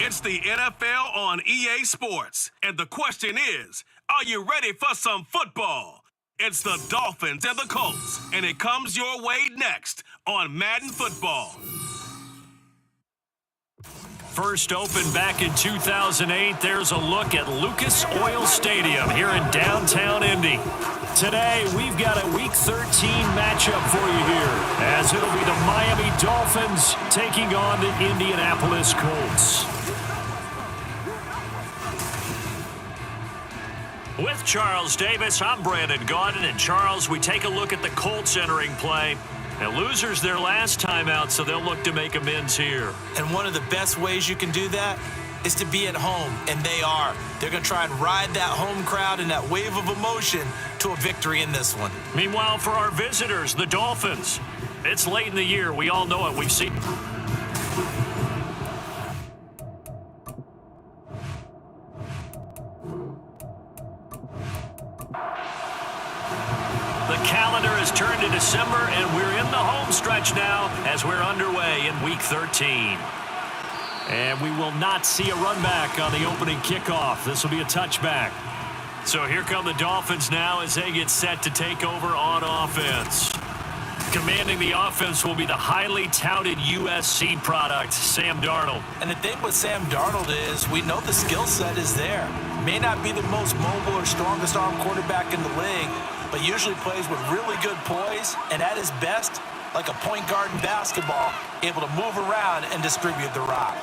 It's the NFL on EA Sports. And the question is, are you ready for some football? It's the Dolphins and the Colts. And it comes your way next on Madden Football. First opened back in 2008, there's a look at Lucas Oil Stadium here in downtown Indy. Today, we've got a Week 13 matchup for you here, as it'll be the Miami Dolphins taking on the Indianapolis Colts. With Charles Davis, I'm Brandon Gaudin, and Charles, we take a look at the Colts entering play. Now, losers their last time out, so they'll look to make amends here. And one of the best ways you can do that is to be at home, and they are. They're going to try and ride that home crowd and that wave of emotion to a victory in this one. Meanwhile, for our visitors, the Dolphins, it's late in the year. We all know it. We've seen... The calendar has turned to December, and we're in the home stretch now as we're underway in Week 13. And we will not see a run back on the opening kickoff. This will be a touchback. So here come the Dolphins now as they get set to take over on offense. Commanding the offense will be the highly touted USC product, Sam Darnold. And the thing with Sam Darnold is we know the skill set is there. May not be the most mobile or strongest arm quarterback in the league, but usually plays with really good poise, and at his best, like a point guard in basketball, able to move around and distribute the rock.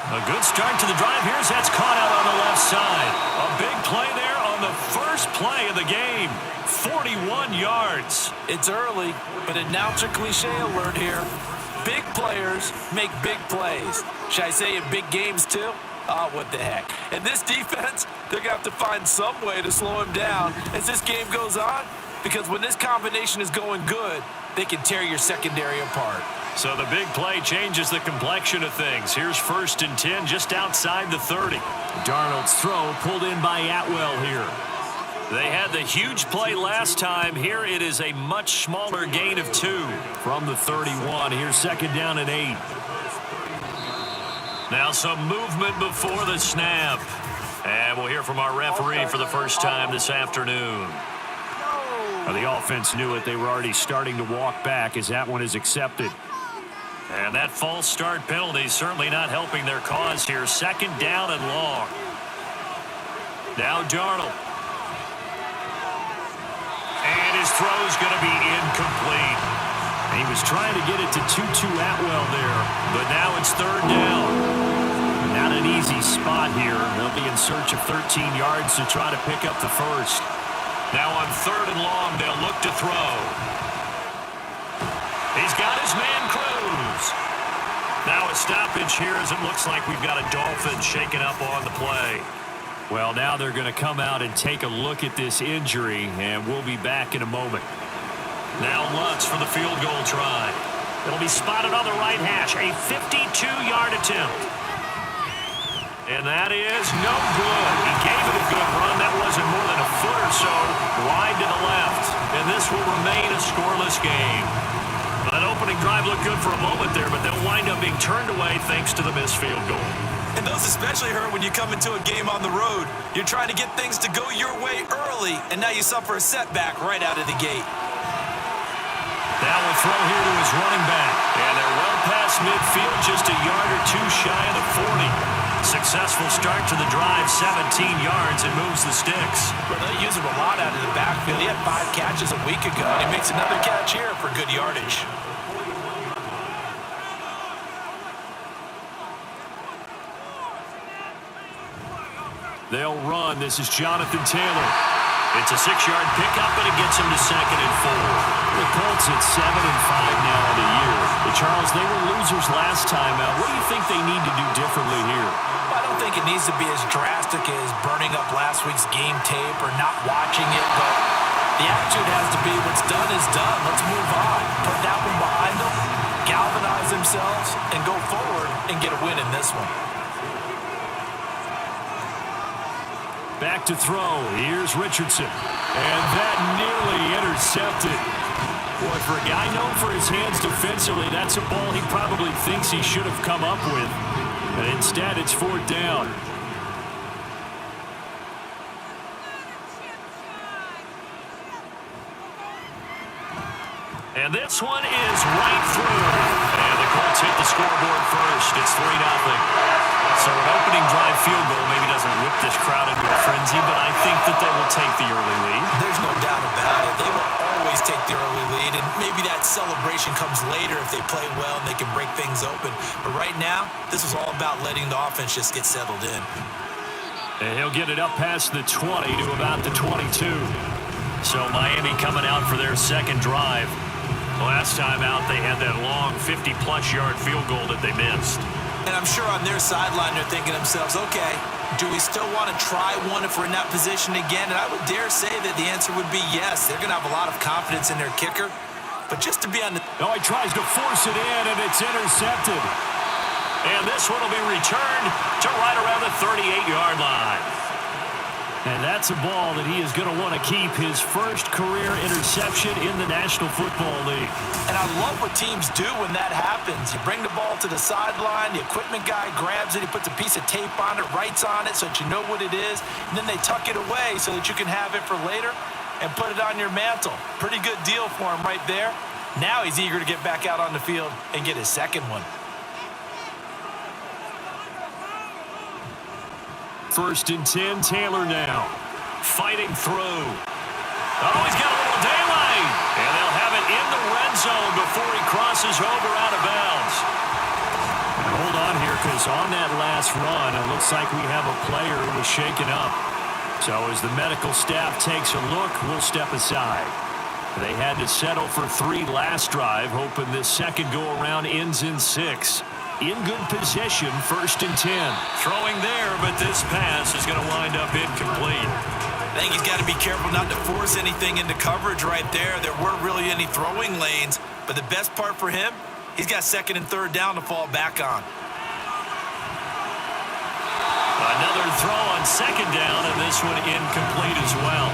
A good start to the drive. Here's that's caught out on the left side. A big play there on the first play of the game. 41 yards. It's early, but announcer cliche alert here. Big players make big plays. Should I say in big games too? Oh, what the heck. And this defense, they're going to have to find some way to slow him down as this game goes on, because when this combination is going good, they can tear your secondary apart. So the big play changes the complexion of things. Here's 1st and 10 just outside the 30. Darnold's throw pulled in by Atwell here. They had the huge play last time. Here it is a much smaller gain of 2 from the 31. Here's 2nd down and 8. Now some movement before the snap. And we'll hear from our referee for the first time this afternoon. Well, the offense knew it. They were already starting to walk back as that one is accepted. And that false start penalty certainly not helping their cause here. 2nd down and long. Now Darnold. And his throw's going to be incomplete. He was trying to get it to Tutu Atwell there, but now it's 3rd down. Not an easy spot here. They'll be in search of 13 yards to try to pick up the first. Now on 3rd and long, they'll look to throw. He's got his man Cruz. Now a stoppage here as it looks like we've got a Dolphin shaking up on the play. Well, now they're going to come out and take a look at this injury, and we'll be back in a moment. Now Lutz for the field goal try. It'll be spotted on the right hash. A 52-yard attempt. And that is no good. He gave it a good run. That wasn't more than a foot or so wide to the left. And this will remain a scoreless game. That opening drive looked good for a moment there, but they'll wind up being turned away thanks to the missed field goal. And those especially hurt when you come into a game on the road. You're trying to get things to go your way early, and now you suffer a setback right out of the gate. Now a throw here to his running back. And they're well past midfield, just a yard or 2 shy of the 40. Successful start to the drive, 17 yards, and moves the sticks. Well, they use him a lot out of the backfield. He had 5 catches a week ago. He makes another catch here for good yardage. They'll run. This is Jonathan Taylor. It's a 6-yard pickup, and it gets him to 2nd and 4. The Colts at 7-5 now in the year. But Charles, they were losers last time out. What do you think they need to do differently here? I don't think it needs to be as drastic as burning up last week's game tape or not watching it, but the attitude has to be what's done is done. Let's move on. Put that one behind them, galvanize themselves, and go forward and get a win in this one. Back to throw. Here's Richardson. And that nearly intercepted. Boy, for a guy known for his hands defensively, that's a ball he probably thinks he should have come up with. And instead, it's 4th down. And this one is right through. And the Colts hit the scoreboard first. It's 3-0. So an opening drive field goal maybe doesn't whip this crowd into a frenzy, but I think that they will take the early lead. There's no doubt about it. They will always take the early lead, and maybe that celebration comes later if they play well and they can break things open. But right now, this is all about letting the offense just get settled in. And he'll get it up past the 20 to about the 22. So Miami coming out for their second drive. Last time out, they had that long 50-plus yard field goal that they missed. And I'm sure on their sideline, they're thinking to themselves, okay, do we still want to try one if we're in that position again? And I would dare say that the answer would be yes. They're going to have a lot of confidence in their kicker. But just to be on the... Oh, he tries to force it in, and it's intercepted. And this one will be returned to right around the 38-yard line. And that's a ball that he is going to want to keep, his first career interception in the National Football League. And I love what teams do when that happens. You bring the ball to the sideline, the equipment guy grabs it, he puts a piece of tape on it, writes on it so that you know what it is, and then they tuck it away so that you can have it for later and put it on your mantle. Pretty good deal for him right there. Now he's eager to get back out on the field and get his second one. 1st and 10, Taylor now. Fighting through. Oh, he's got a little daylight. And they'll have it in the red zone before he crosses over out of bounds. Hold on here, because on that last run, it looks like we have a player who was shaken up. So as the medical staff takes a look, we'll step aside. They had to settle for 3 last drive, hoping this second go-around ends in 6. In good position, 1st and 10. Throwing there, but this pass is going to wind up incomplete. I think he's got to be careful not to force anything into coverage right there. There weren't really any throwing lanes, but the best part for him, he's got 2nd and 3rd down to fall back on. Another throw on 2nd down, and this one incomplete as well.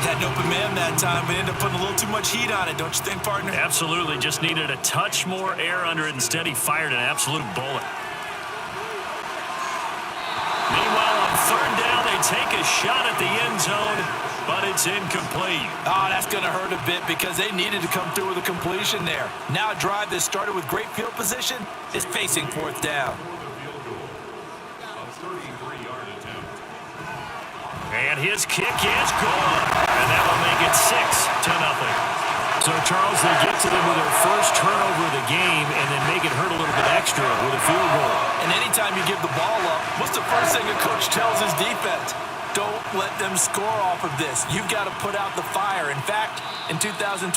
Had an open man that time, but ended up putting a little too much heat on it, don't you think, partner? Absolutely. Just needed a touch more air under it. Instead, he fired an absolute bullet. Meanwhile, on 3rd down, they take a shot at the end zone, but it's incomplete. Oh, that's going to hurt a bit because they needed to come through with a completion there. Now a drive that started with great field position is facing 4th down. And his kick is good. And that will make it 6-0. So, Charles, they get to them with their first turnover of the game and then make it hurt a little bit extra with a field goal. And anytime you give the ball up, what's the first thing a coach tells his defense? Don't let them score off of this. You've got to put out the fire. In fact, in 2021,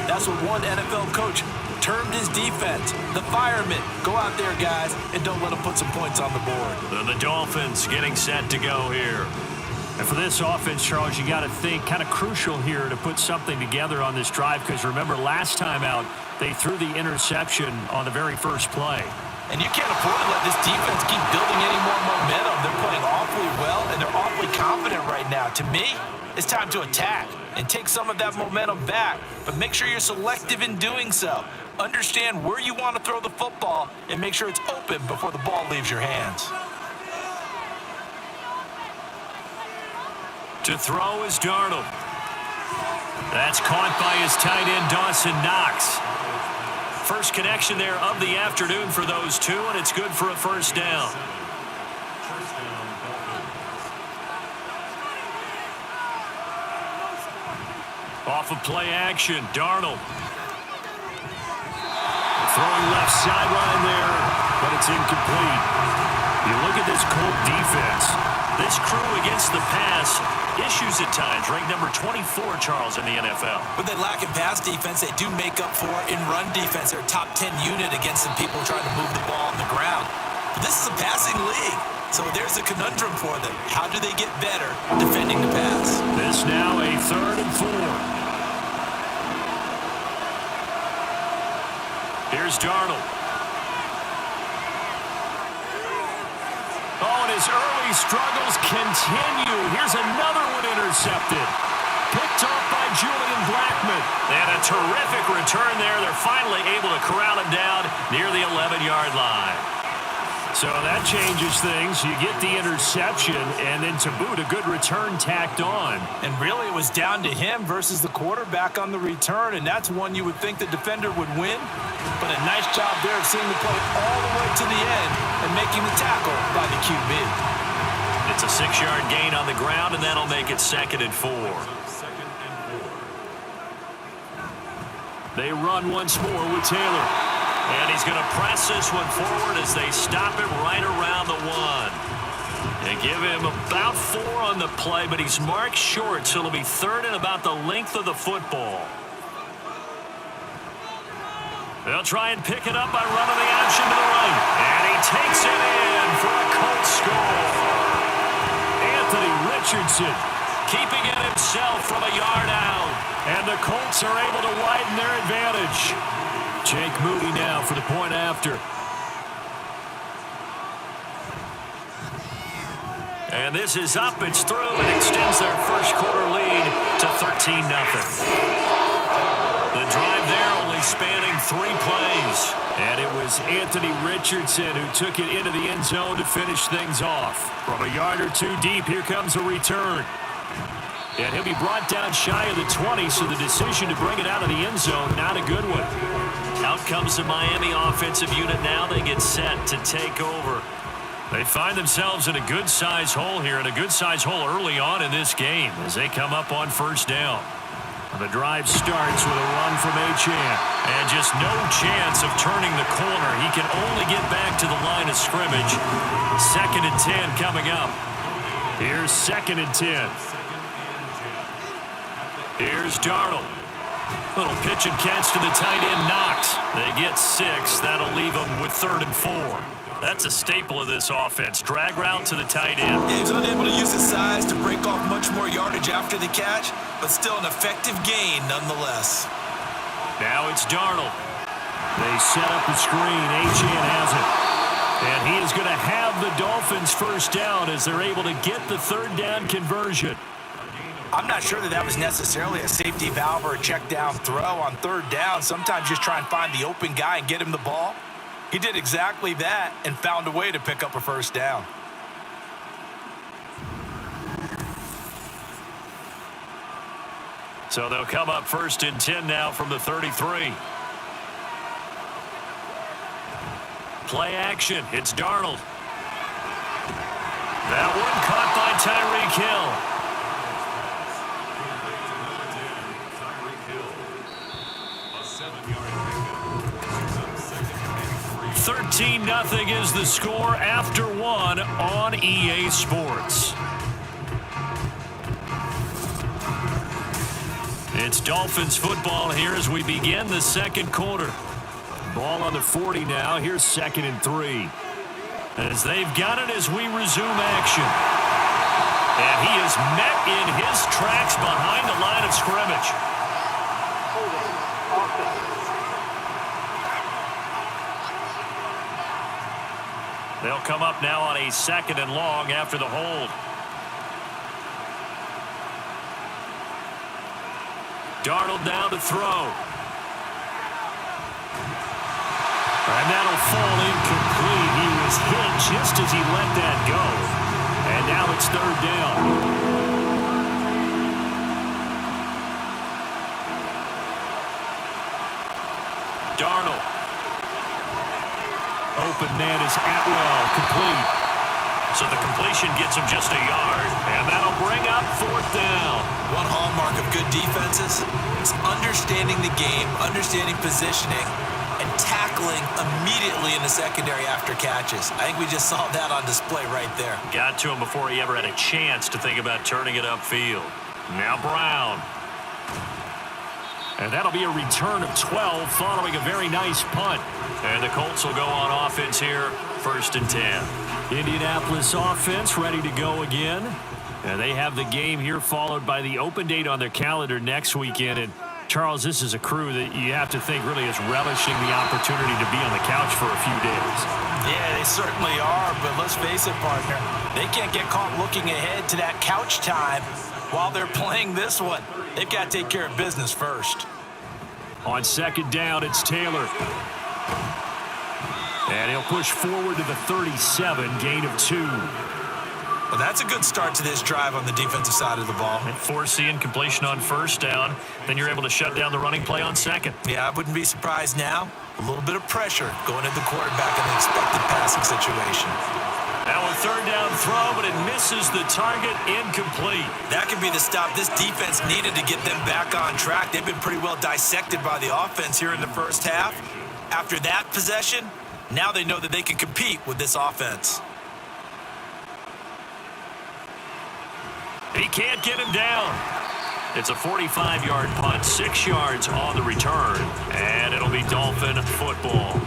that's what one NFL coach termed his defense. The firemen. Go out there, guys, and don't let them put some points on the board. The Dolphins getting set to go here. And for this offense, Charles, you got to think kind of crucial here to put something together on this drive because remember last time out, they threw the interception on the very first play. And you can't afford to let this defense keep building any more momentum. They're playing awfully well, and they're awfully confident right now. To me, it's time to attack and take some of that momentum back. But make sure you're selective in doing so. Understand where you want to throw the football and make sure it's open before the ball leaves your hands. To throw is Darnold. That's caught by his tight end, Dawson Knox. First connection there of the afternoon for those two, and it's good for a 1st down. Off of play action, Darnold. Throwing left sideline there, but it's incomplete. You look at this Colt defense. This crew against the pass, issues at times, ranked number 24, Charles, in the NFL. With that lack of pass defense, they do make up for in run defense. They're a top 10 unit against some people trying to move the ball on the ground. But this is a passing league, so there's a conundrum for them. How do they get better defending the pass? This now a 3rd and 4. Here's Darnold. Oh, and his early struggles continue. Here's another one intercepted. Picked off by Julian Blackmon. And a terrific return there. They're finally able to corral him down near the 11-yard line. So that changes things. You get the interception, and then to boot, a good return tacked on. And really, it was down to him versus the quarterback on the return, and that's one you would think the defender would win. But a nice job there of seeing the play all the way to the end and making the tackle by the QB. It's a 6-yard gain on the ground, and that'll make it 2nd and 4. They run once more with Taylor. And he's going to press this one forward as they stop him right around the 1. They give him about 4 on the play, but he's marked short, so it'll be 3rd and about the length of the football. They'll try and pick it up by running the option to the right. And he takes it in for a Colts score. Anthony Richardson keeping it himself from a yard out. And the Colts are able to widen their advantage. Jake Moody now for the point after. And this is up, it's through, and extends their first quarter lead to 13-0. The drive there only spanning 3 plays. And it was Anthony Richardson who took it into the end zone to finish things off. From a yard or 2 deep, here comes a return. And he'll be brought down shy of the 20, so the decision to bring it out of the end zone, not a good one. Out comes the Miami offensive unit now. They get set to take over. They find themselves in a good-sized hole here, and a good-sized hole early on in this game as they come up on 1st down. The drive starts with a run from Achane. And just no chance of turning the corner. He can only get back to the line of scrimmage. 2nd and 10 coming up. Here's 2nd and 10. Here's Darnold. Little pitch and catch to the tight end, Knox. They get 6. That'll leave them with 3rd and 4. That's a staple of this offense. Drag route to the tight end. Yeah, he's unable to use his size to break off much more yardage after the catch, but still an effective gain nonetheless. Now it's Darnold. They set up the screen. Achane has it. And he is going to have the Dolphins 1st down as they're able to get the 3rd down conversion. I'm not sure that was necessarily a safety valve or a check down throw on 3rd down. Sometimes just try and find the open guy and get him the ball. He did exactly that and found a way to pick up a 1st down. So they'll come up 1st and 10 now from the 33. Play action. It's Darnold. That one caught by Tyreek Hill. 13-0 is the score after 1 on EA Sports. It's Dolphins football here as we begin the 2nd quarter. Ball on the 40 now. Here's 2nd and 3. As they've got it as we resume action. And he is met in his tracks behind the line of scrimmage. They'll come up now on a 2nd and long after the hold. Darnold down to throw. And that'll fall incomplete. He was hit just as he let that go. And now it's 3rd down. Darnold. Open man is Atwell, complete. So the completion gets him just a yard, and that'll bring up 4th down. One hallmark of good defenses is understanding the game, understanding positioning, and tackling immediately in the secondary after catches. I think we just saw that on display right there. Got to him before he ever had a chance to think about turning it upfield. Now Brown. And that'll be a return of 12 following a very nice punt. And the Colts will go on offense here, 1st and 10. Indianapolis offense ready to go again. And they have the game here followed by the open date on their calendar next weekend. And Charles, this is a crew that you have to think really is relishing the opportunity to be on the couch for a few days. Yeah, they certainly are, but let's face it, partner. They can't get caught looking ahead to that couch time while they're playing this one. They've got to take care of business first. On 2nd down, it's Taylor. And he'll push forward to the 37, gain of 2. Well, that's a good start to this drive on the defensive side of the ball. And forcing incompletion on first down. Then you're able to shut down the running play on second. Yeah, I wouldn't be surprised now. A little bit of pressure going at the quarterback in the expected passing situation. Now a third down throw, but it misses the target, incomplete. That could be the stop this defense needed to get them back on track. They've been pretty well dissected by the offense here in the first half. After that possession, now they know that they can compete with this offense. He can't get him down. It's a 45-yard punt, 6 yards on the return, and it'll be Dolphin football.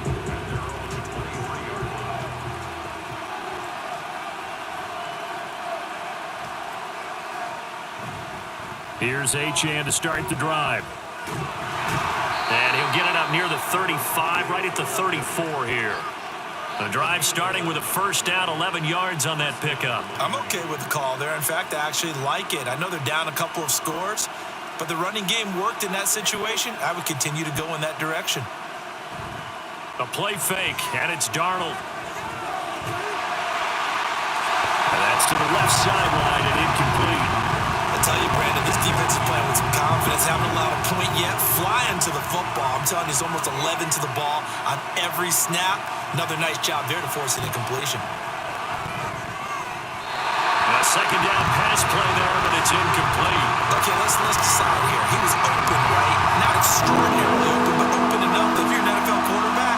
Here's Achane to start the drive. And he'll get it up near the 35, right at the 34 here. The drive starting with a first down, 11 yards on that pickup. I'm okay with the call there. In fact, I actually like it. I know they're down a couple of scores, but the running game worked in that situation. I would continue to go in that direction. A play fake, and it's Darnold. And that's to the left sideline and incomplete. I tell you, Brandon, this defense is playing with some confidence. Haven't allowed a point yet. Flying to the football. I'm telling you, it's almost 11 to the ball on every snap. Another nice job there to force an incompletion. A second down pass play there, but it's incomplete. Okay, let's decide here. He was open, right? Not extraordinarily open, but open enough that if you're an NFL quarterback,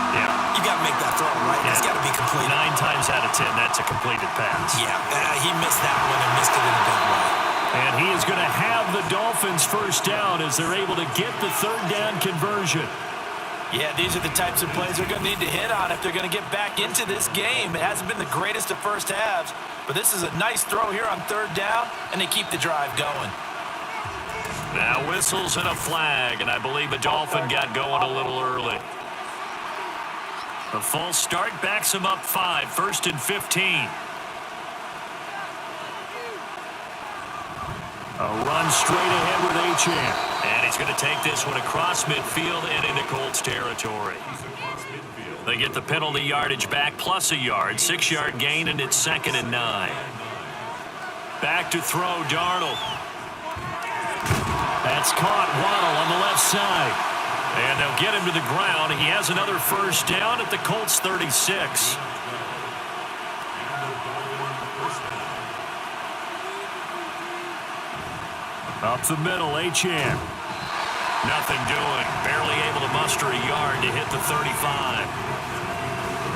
you got to make that throw, right? It's got to be complete. 9 times out of 10, that's a completed pass. Yeah, he missed that one and missed it in a big way. And he is going to have the Dolphins first down as they're able to get the third down conversion. Yeah, these are the types of plays they're going to need to hit on if they're going to get back into this game. It hasn't been the greatest of first halves, but this is a nice throw here on third down, and they keep the drive going. Now whistles and a flag, and I believe a Dolphin got going a little early. A false start backs him up 5, 1st and 15. A run straight ahead with Achane. And he's going to take this one across midfield and into Colts territory. They get the penalty yardage back plus a yard, 6-yard gain, and it's 2nd and 9. Back to throw, Darnold. That's caught, Waddle on the left side. And they'll get him to the ground. He has another first down at the Colts 36. Up the middle, Achane. Nothing doing. Barely able to muster a yard to hit the 35.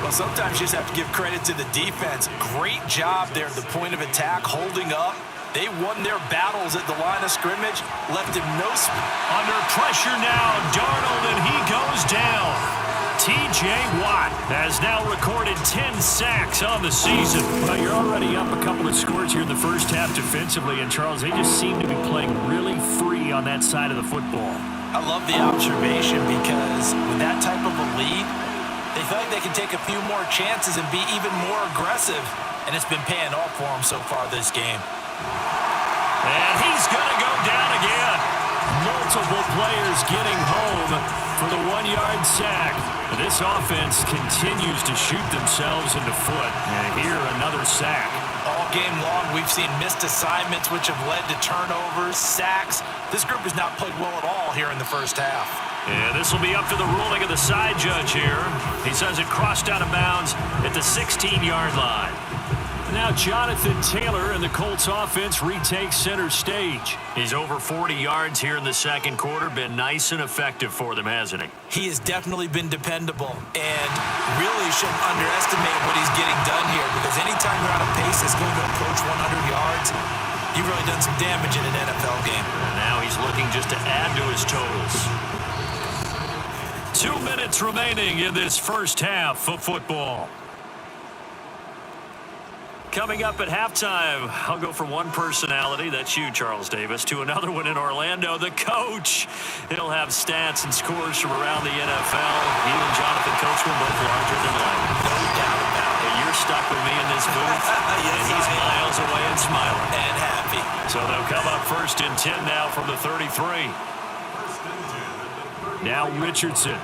Well, sometimes you just have to give credit to the defense. Great job there at the point of attack, holding up. They won their battles at the line of scrimmage, left him no space. Under pressure now, Darnold, and he goes down. T.J. Watt has now recorded 10 sacks on the season. Well, you're already up a couple of scores here in the first half defensively, and Charles, they just seem to be playing really free on that side of the football. I love the observation because with that type of a lead, they feel like they can take a few more chances and be even more aggressive, and it's been paying off for them so far this game. And he's going to go down again. Multiple players getting home for the 1-yard sack. This offense continues to shoot themselves in the foot. And here, another sack. All game long, we've seen missed assignments, which have led to turnovers, sacks. This group has not played well at all here in the first half. Yeah, this will be up to the ruling of the side judge here. He says it crossed out of bounds at the 16-yard line. Now Jonathan Taylor and the Colts offense retakes center stage. He's over 40 yards here in the second quarter. Been nice and effective for them, hasn't he? He has definitely been dependable and really shouldn't underestimate what he's getting done here, because anytime you're on a pace that's going to approach 100 yards, you've really done some damage in an NFL game. And now he's looking just to add to his totals. 2 minutes remaining in this first half of football. Coming up at halftime, I'll go from one personality, that's you, Charles Davis, to another one in Orlando, the coach. He'll have stats and scores from around the NFL. You and Jonathan Coachman both larger than life. No doubt about it. You're stuck with me in this booth, Yes, and he's miles away and smiling. And happy. So they'll come up 1st and 10 now from the 33. Now Richardson.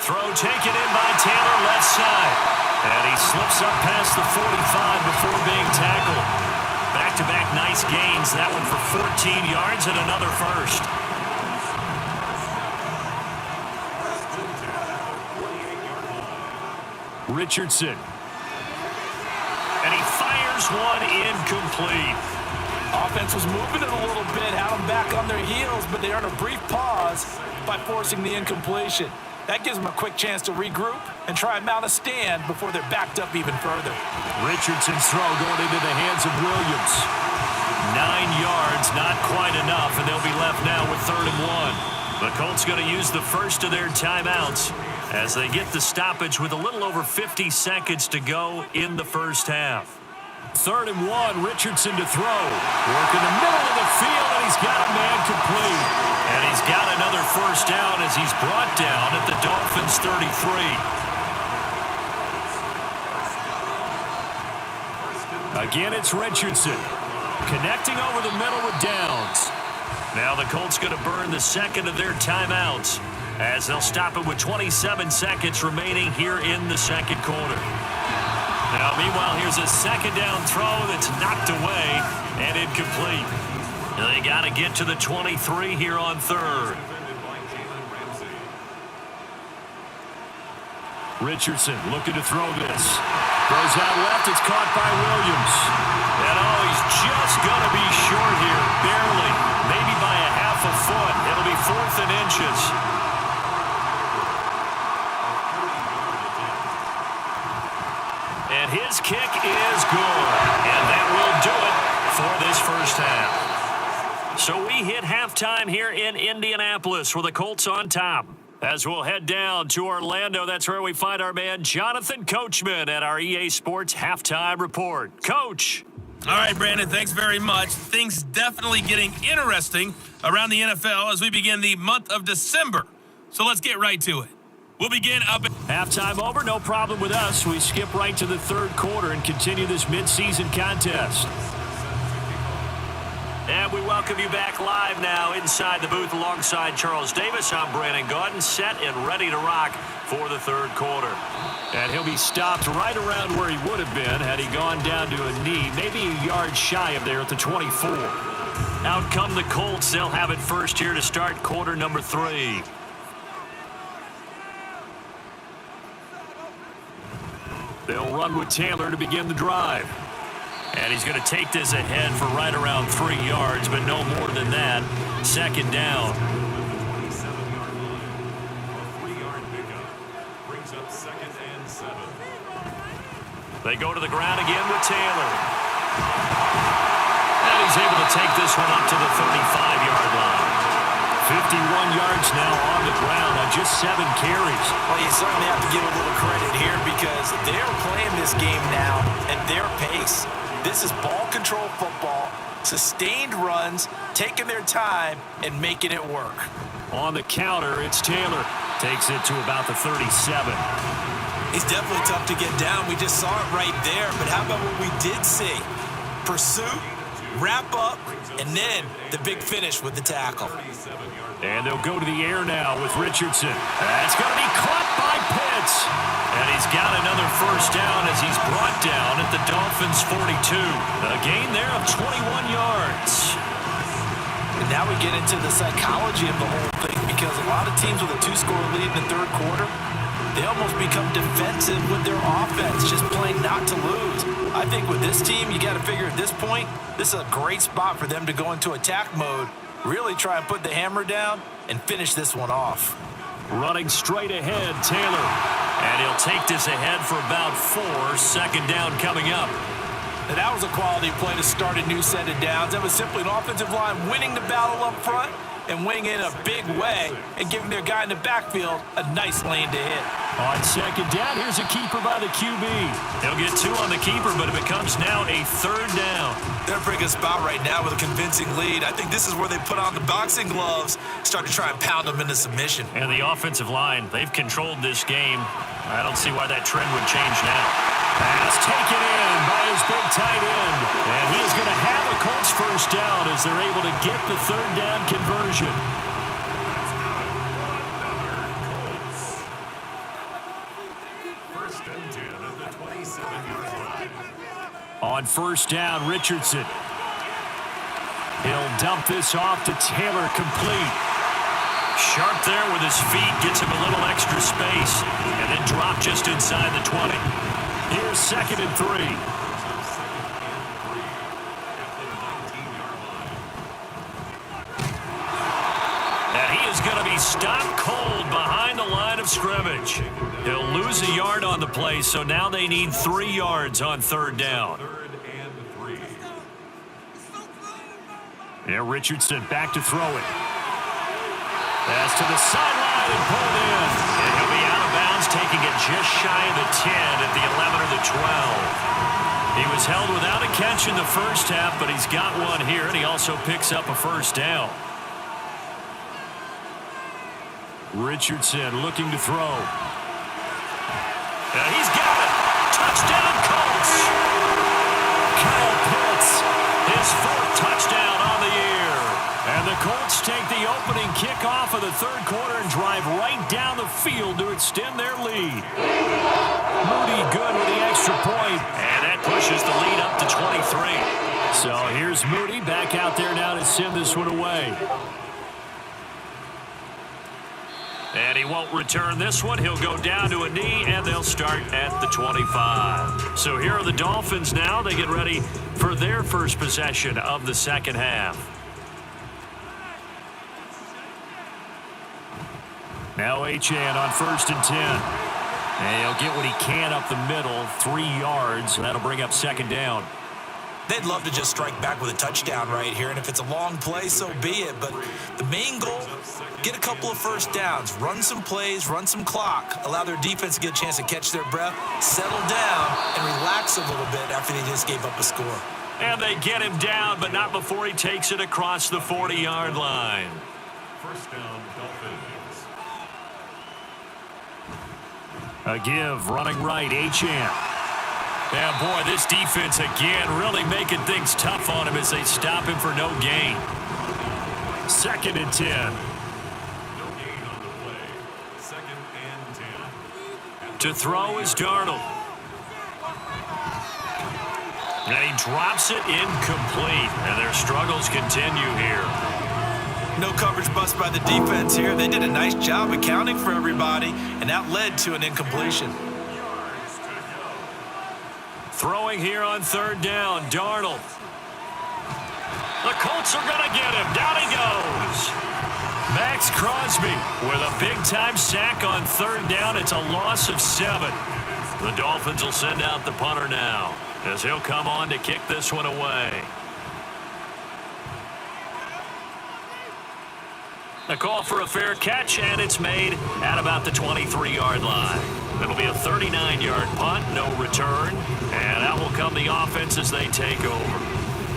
Throw taken in by Taylor, left side. And he slips up past the 45 before being tackled. Back-to-back nice gains. That one for 14 yards and another first. Richardson. And he fires one incomplete. Offense was moving it a little bit, had them back on their heels, but they earned a brief pause by forcing the incompletion. That gives them a quick chance to regroup and try and mount a stand before they're backed up even further. Richardson's throw going into the hands of Williams. 9 yards, not quite enough, and they'll be left now with 3rd and 1. The Colts going to use the first of their timeouts as they get the stoppage with a little over 50 seconds to go in the first half. 3rd and 1, Richardson to throw. Work in the middle of the field, and he's got a man complete. And he's got another first down as he's brought down at the Dolphins' 33. Again, it's Richardson. Connecting over the middle with Downs. Now the Colts going to burn the second of their timeouts as they'll stop it with 27 seconds remaining here in the second quarter. Now, meanwhile, here's a second down throw that's knocked away and incomplete. They got to get to the 23 here on 3rd. Richardson looking to throw this. Throws out left. It's caught by Williams. And, he's just going to be short here. Barely. Maybe by a half a foot. It'll be 4th and inches. And his kick is good. And that will do it for this first half. So we hit halftime here in Indianapolis with the Colts on top. As we'll head down to Orlando, that's where we find our man Jonathan Coachman at our EA Sports Halftime Report. Coach. All right, Brandon, thanks very much. Things definitely getting interesting around the NFL as we begin the month of December. So let's get right to it. We'll begin up at halftime over, no problem with us. We skip right to the 3rd quarter and continue this midseason contest. And we welcome you back live now inside the booth alongside Charles Davis. I'm Brandon Gaudin, set and ready to rock for the 3rd quarter. And he'll be stopped right around where he would have been had he gone down to a knee, maybe a yard shy of there at the 24. Out come the Colts. They'll have it first here to start quarter number 3. They'll run with Taylor to begin the drive. And he's going to take this ahead for right around 3 yards, but no more than that. 2nd down. They go to the ground again with Taylor. And he's able to take this one up to the 35-yard line. 51 yards now on the ground on just 7 carries. Well, you certainly have to give a little credit here because they're playing this game now at their pace. This is ball control football, sustained runs, taking their time, and making it work. On the counter, it's Taylor. Takes it to about the 37. He's definitely tough to get down. We just saw it right there. But how about what we did see? Pursuit, wrap up, and then the big finish with the tackle. And they'll go to the air now with Richardson. That's going to be caught by Pitts. And he's got another first down as he's brought down at the Dolphins' 42. A gain there of 21 yards. And now we get into the psychology of the whole thing because a lot of teams with a 2-score lead in the 3rd quarter, they almost become defensive with their offense, just playing not to lose. I think with this team, you got to figure at this point, this is a great spot for them to go into attack mode, really try and put the hammer down and finish this one off. Running straight ahead, Taylor. And he'll take this ahead for about 4. 2nd down coming up. And that was a quality play to start a new set of downs. That was simply an offensive line winning the battle up front and winning it in a big way and giving their guy in the backfield a nice lane to hit. On 2nd down, here's a keeper by the QB. They'll get 2 on the keeper, but it becomes now a 3rd down. They're in a pretty good spot right now with a convincing lead. I think this is where they put on the boxing gloves, start to try and pound them into submission. And the offensive line, they've controlled this game. I don't see why that trend would change now. Pass taken in by his big tight end. And he is going to have a Colts first down as they're able to get the 3rd down conversion. On first down, Richardson. He'll dump this off to Taylor, complete. Sharp there with his feet, gets him a little extra space, and then drop just inside the 20. Here's 2nd and 3. And he is going to be stopped cold behind the line of scrimmage. He'll lose a yard on the play, so now they need 3 yards on 3rd down. Yeah, Richardson back to throw it. Pass to the sideline and pulled in. And he'll be out of bounds, taking it just shy of the 10 at the 11 or the 12. He was held without a catch in the first half, but he's got one here, and he also picks up a first down. Richardson looking to throw. And he's got it. Touchdown, Colts. Kyle Pitts, his 4th touchdown on the year. And the Colts take the opening kickoff of the 3rd quarter and drive right down the field to extend their lead. Moody good with the extra point, and that pushes the lead up to 23. So here's Moody back out there now to send this one away. And he won't return this one. He'll go down to a knee, and they'll start at the 25. So here are the Dolphins now. They get ready for their first possession of the 2nd half. Now Achane on 1st and 10. And he'll get what he can up the middle, 3 yards. That'll bring up 2nd down. They'd love to just strike back with a touchdown right here, and if it's a long play, so be it. But the main goal, get a couple of first downs, run some plays, run some clock, allow their defense to get a chance to catch their breath, settle down, and relax a little bit after they just gave up a score. And they get him down, but not before he takes it across the 40-yard line. First down, Dolphins. A give, running right, Achane. Yeah, boy, this defense again really making things tough on him as they stop him for no gain. 2nd and 10. No gain on the play. 2nd and 10. To throw is Darnold. And he drops it incomplete, and their struggles continue here. No coverage bust by the defense here. They did a nice job accounting for everybody, and that led to an incompletion. Throwing here on 3rd down, Darnold. The Colts are going to get him. Down he goes. Max Crosby with a big-time sack on 3rd down. It's a loss of 7. The Dolphins will send out the punter now as he'll come on to kick this one away. A call for a fair catch, and it's made at about the 23-yard line. It'll be a 39-yard punt, no return, and out will come the offense as they take over.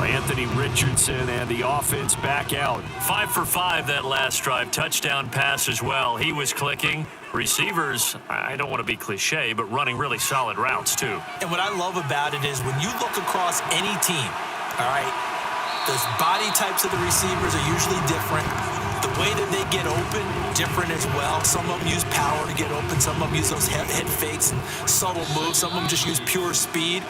Anthony Richardson and the offense back out. 5 for 5 that last drive. Touchdown pass as well. He was clicking. Receivers, I don't want to be cliche, but running really solid routes too. And what I love about it is when you look across any team, all right, those body types of the receivers are usually different. The way that they get open, different as well. Some of them use power to get open. Some of them use those head fakes and subtle moves. Some of them just use pure speed.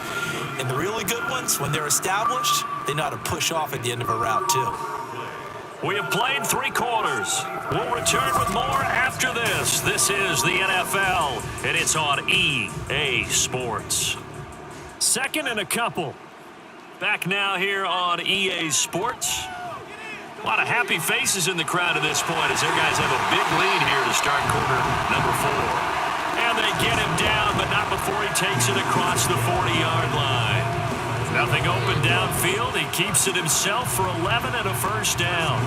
And the really good ones, when they're established, they know how to push off at the end of a route, too. We have played 3 quarters. We'll return with more after this. This is the NFL, and it's on EA Sports. 2nd and a couple. Back now here on EA Sports. A lot of happy faces in the crowd at this point as their guys have a big lead here to start quarter number 4. And they get him down, but not before he takes it across the 40-yard line. Nothing open downfield. He keeps it himself for 11 and a first down.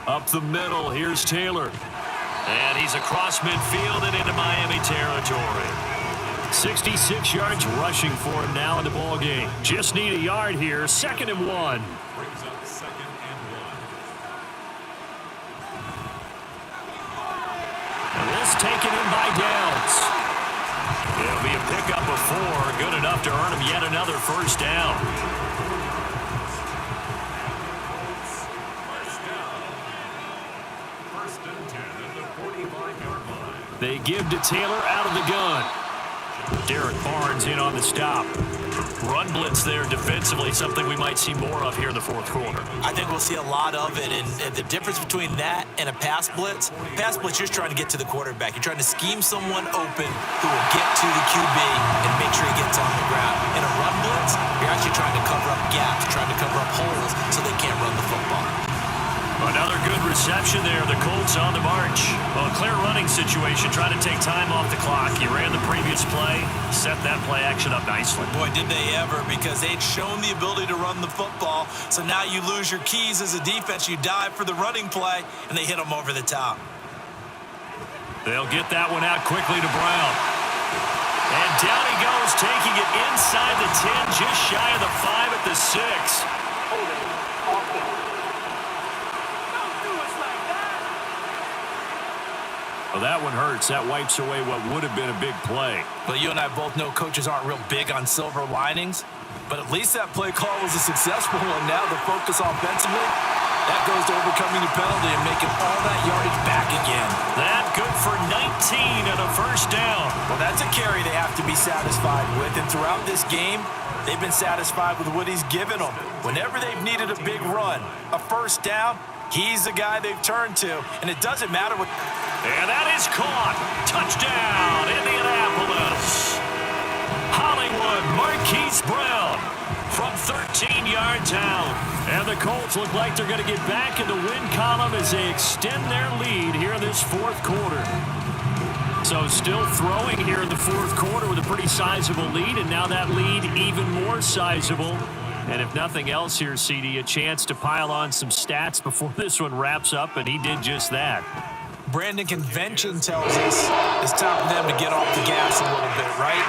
Up the middle, here's Taylor. And he's across midfield and into Miami territory. 66 yards rushing for him now in the ball game. Just need a yard here. 2nd and 1. Brings up 2nd and 1. And this taken in by Downs. It'll be a pickup of 4. Good enough to earn him yet another first down. They give to Taylor out of the gun. Derek Barnes in on the stop. Run blitz there defensively, something we might see more of here in the fourth quarter. I think we'll see a lot of it, and the difference between that and a pass blitz, you're trying to get to the quarterback. You're trying to scheme someone open who will get to the QB and make sure he gets on the ground. In a run blitz, you're actually trying to cover up gaps, trying to cover up holes so they can't run the football. Another good reception there. The Colts on the march. Well, a clear running situation, trying to take time off the clock. He ran the previous play, set that play action up nicely. Boy, did they ever, because they'd shown the ability to run the football. So now you lose your keys as a defense. You dive for the running play, and they hit them over the top. They'll get that one out quickly to Brown. And down he goes, taking it inside the 10, just shy of the 5 at the 6. Well, that one hurts. That wipes away what would have been a big play. Well, you and I both know coaches aren't real big on silver linings, but at least that play call was a successful one. Now the focus offensively, that goes to overcoming the penalty and making all that yardage back again. That good for 19 and a first down. Well, that's a carry they have to be satisfied with, and throughout this game, they've been satisfied with what he's given them. Whenever they've needed a big run, a first down, he's the guy they've turned to, and it doesn't matter what... And that is caught. Touchdown, Indianapolis. Hollywood Marquise Brown from 13 yards out. And the Colts look like they're going to get back in the win column as they extend their lead here in this fourth quarter. So still throwing here in the fourth quarter with a pretty sizable lead, and now that lead even more sizable. And if nothing else here, CD, a chance to pile on some stats before this one wraps up, and he did just that. Brandon, convention tells us it's time for them to get off the gas a little bit, right?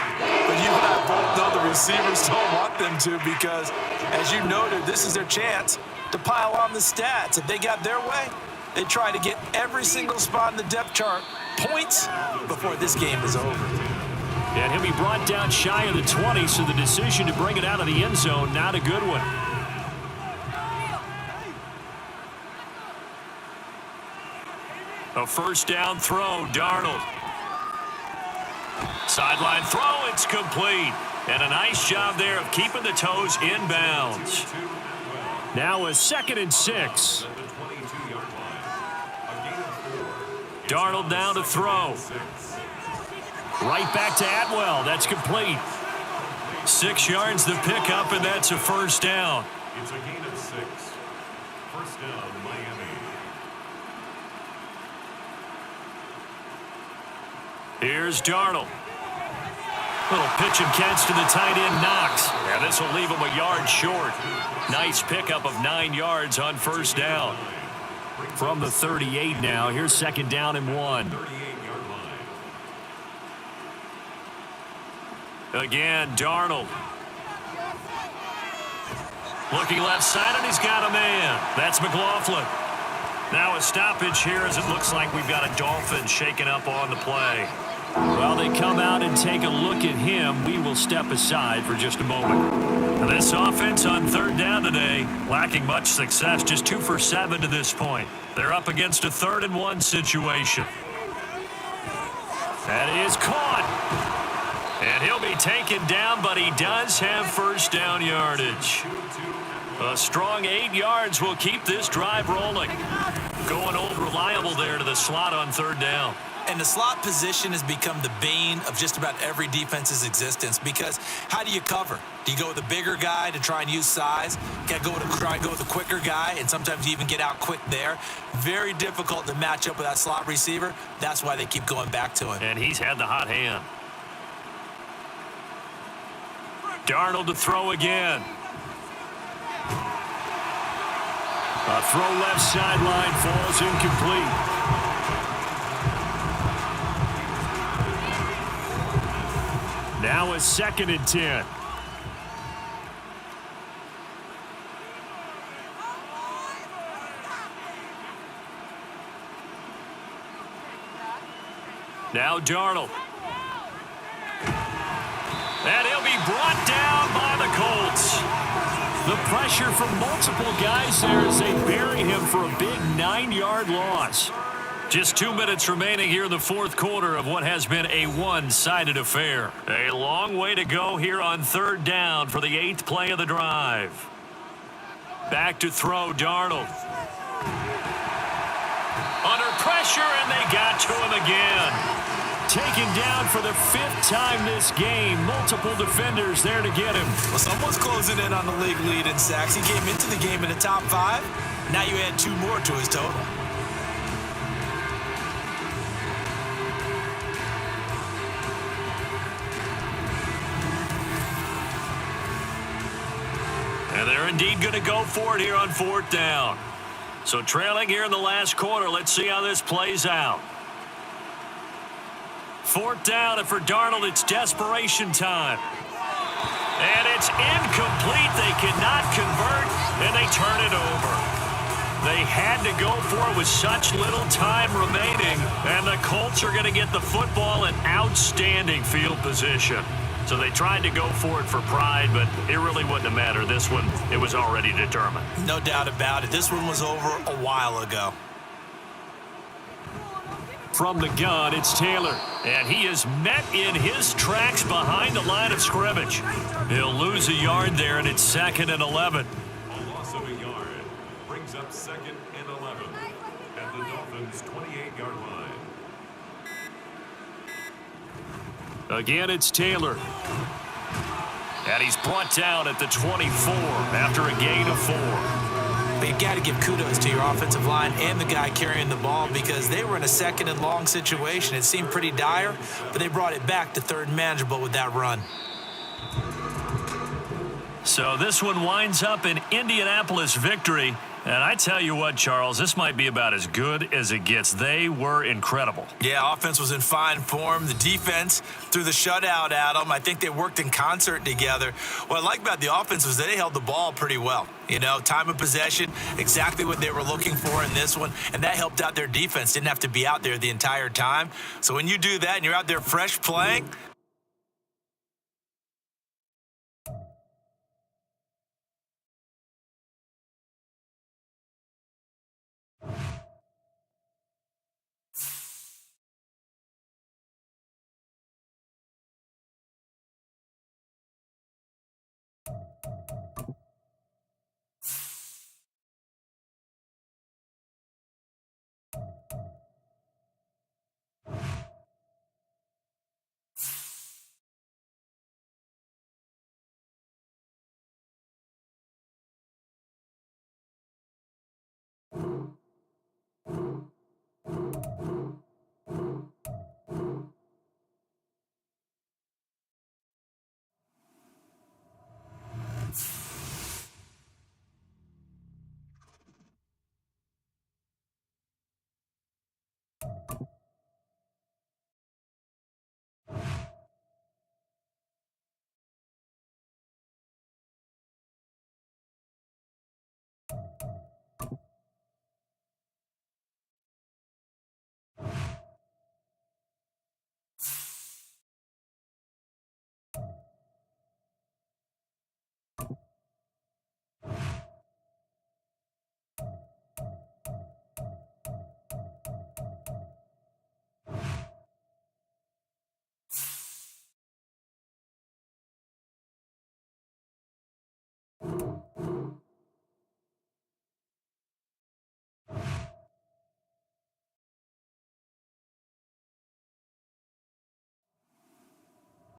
But you and I both know the receivers don't want them to, because, as you noted, this is their chance to pile on the stats. If they got their way, they try to get every single spot in the depth chart points before this game is over. And he'll be brought down shy of the 20, so the decision to bring it out of the end zone, not a good one. A first down throw, Darnold. Sideline throw, it's complete. And a nice job there of keeping the toes inbounds. Now a 2nd and 6. Darnold now to throw. Right back to Atwell. That's complete. 6 yards the pickup, and that's a first down. It's a gain of 6. First down, Miami. Here's Darnold. Little pitch and catch to the tight end, Knox. And this will leave him a yard short. Nice pickup of 9 yards on first down. From the 38 now. Here's 2nd down and 1. Again, Darnold. Looking left side, and he's got a man. That's McLaughlin. Now a stoppage here as it looks like we've got a Dolphin shaken up on the play. While they come out and take a look at him, we will step aside for just a moment. This offense on 3rd down today, lacking much success, just 2 for 7 to this point. They're up against a 3rd and 1 situation. That is caught. And he'll be taken down, but he does have first down yardage. A strong 8 yards will keep this drive rolling. Going old reliable there to the slot on 3rd down. And the slot position has become the bane of just about every defense's existence, because how do you cover? Do you go with a bigger guy to try and use size? You got to try and go with a quicker guy, and sometimes you even get out quick there. Very difficult to match up with that slot receiver. That's why they keep going back to it. And he's had the hot hand. Darnold to throw again. A throw left sideline, falls incomplete. Now a 2nd and 10. Now Darnold. And he'll be brought down by the Colts. The pressure from multiple guys there as they bury him for a big 9-yard loss. Just 2 minutes remaining here in the fourth quarter of what has been a one-sided affair. A long way to go here on third down for the 8th play of the drive. Back to throw, Darnold. Under pressure, and they got to him again. Taken down for the 5th time this game. Multiple defenders there to get him. Well, someone's closing in on the league lead in sacks. He came into the game in the top 5. Now you add 2 more to his total. And they're indeed going to go for it here on 4th down. So trailing here in the last quarter, let's see how this plays out. 4th down, and for Darnold, it's desperation time. And it's incomplete. They cannot convert, and they turn it over. They had to go for it with such little time remaining, and the Colts are going to get the football in outstanding field position. So they tried to go for it for pride, but it really wouldn't have mattered. This one, it was already determined. No doubt about it. This one was over a while ago. From the gun, it's Taylor. And he is met in his tracks behind the line of scrimmage. He'll lose a yard there, and it's 2nd and 11. A loss of a yard brings up 2nd and 11 at the Dolphins' 28-yard line. Again, it's Taylor. And he's brought down at the 24 after a gain of 4. But you've got to give kudos to your offensive line and the guy carrying the ball because they were in a 2nd and long situation. It seemed pretty dire, but they brought it back to 3rd and manageable with that run. So this one winds up an Indianapolis victory. And I tell you what, Charles, this might be about as good as it gets. They were incredible. Yeah, offense was in fine form. The defense threw the shutout at them. I think they worked in concert together. What I like about the offense was they held the ball pretty well. You know, time of possession, exactly what they were looking for in this one, and that helped out their defense. Didn't have to be out there the entire time. So when you do that and you're out there fresh playing,